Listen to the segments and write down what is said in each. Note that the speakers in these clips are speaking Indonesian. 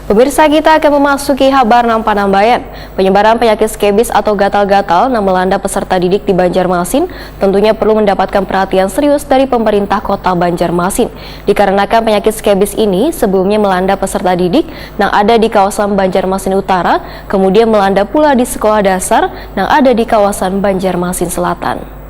Pemirsa, kita akan memasuki Habar Nampanambayan. Penyebaran penyakit skebis atau gatal-gatal yang melanda peserta didik di Banjarmasin tentunya perlu mendapatkan perhatian serius dari pemerintah kota Banjarmasin. Dikarenakan penyakit skebis ini sebelumnya melanda peserta didik yang ada di kawasan Banjarmasin Utara, kemudian melanda pula di sekolah dasar yang ada di kawasan Banjarmasin Selatan.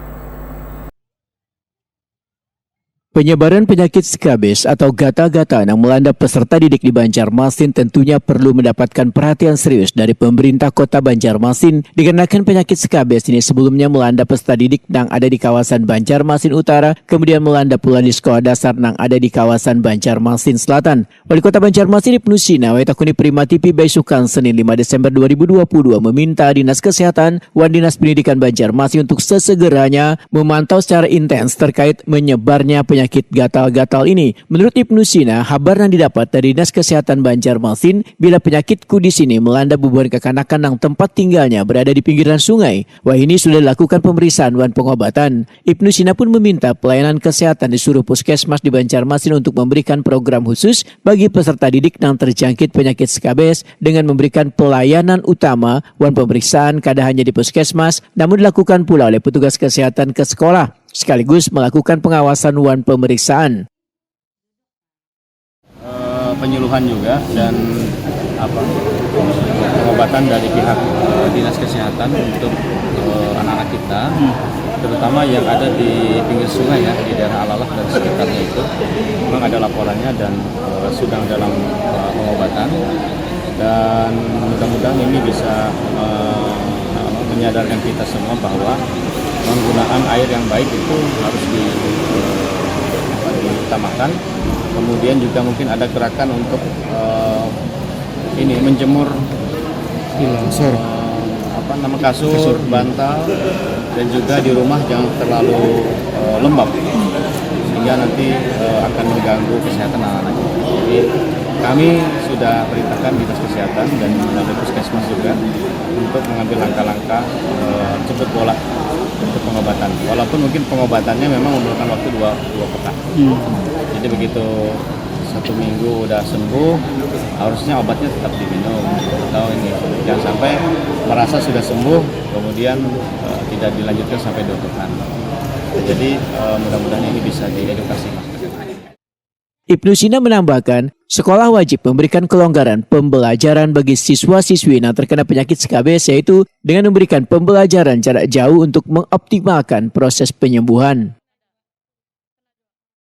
Penyebaran penyakit skabis atau gatal-gatal yang melanda peserta didik di Banjarmasin tentunya perlu mendapatkan perhatian serius dari pemerintah kota Banjarmasin dikarenakan penyakit skabis ini sebelumnya melanda peserta didik yang ada di kawasan Banjarmasin Utara, kemudian melanda pula di sekolah dasar yang ada di kawasan Banjarmasin Selatan. Wali Kota Banjarmasin Ibnu Sina Waitakuni Prima TV Baisukan Senin 5 Desember 2022 meminta Dinas Kesehatan dan Dinas Pendidikan Banjarmasin untuk sesegeranya memantau secara intens terkait menyebarnya penyakit gatal-gatal ini. Menurut Ibnu Sina, kabar yang didapat dari Dinas Kesehatan Banjarmasin bila penyakitku di sini melanda beberapa kekanakan yang tempat tinggalnya berada di pinggiran sungai. Wah, ini sudah dilakukan pemeriksaan dan pengobatan. Ibnu Sina pun meminta pelayanan kesehatan di seluruh puskesmas di Banjarmasin untuk memberikan program khusus bagi peserta didik yang terjangkit penyakit skabis dengan memberikan pelayanan utama dan pemeriksaan kada hanya di puskesmas namun dilakukan pula oleh petugas kesehatan ke sekolah, sekaligus melakukan pengawasan dan pemeriksaan. Penyuluhan juga dan pengobatan dari pihak Dinas Kesehatan untuk anak-anak kita, terutama yang ada di pinggir sungai ya, di daerah Alalak dan sekitarnya itu. Memang ada laporannya dan sedang dalam pengobatan, dan mudah-mudahan ini bisa menyadarkan kita semua bahwa penggunaan air yang baik itu harus diutamakan. Kemudian juga mungkin ada gerakan untuk menjemur kasur, bantal, dan juga di rumah jangan terlalu lembab sehingga nanti akan mengganggu kesehatan anak-anak. Jadi kami sudah perintahkan Dinas Kesehatan dan ada puskesmas juga untuk mengambil langkah-langkah cepat bola untuk pengobatan. Walaupun mungkin pengobatannya memang memerlukan waktu dua pekan. Jadi begitu 1 minggu udah sembuh, harusnya obatnya tetap diminum. Atau ini jangan sampai merasa sudah sembuh kemudian tidak dilanjutkan sampai 2 pekan. Jadi mudah-mudahan ini bisa diedukasi masyarakat. Ibnu Sina menambahkan, sekolah wajib memberikan kelonggaran pembelajaran bagi siswa-siswi yang terkena penyakit skabis, yaitu dengan memberikan pembelajaran jarak jauh untuk mengoptimalkan proses penyembuhan.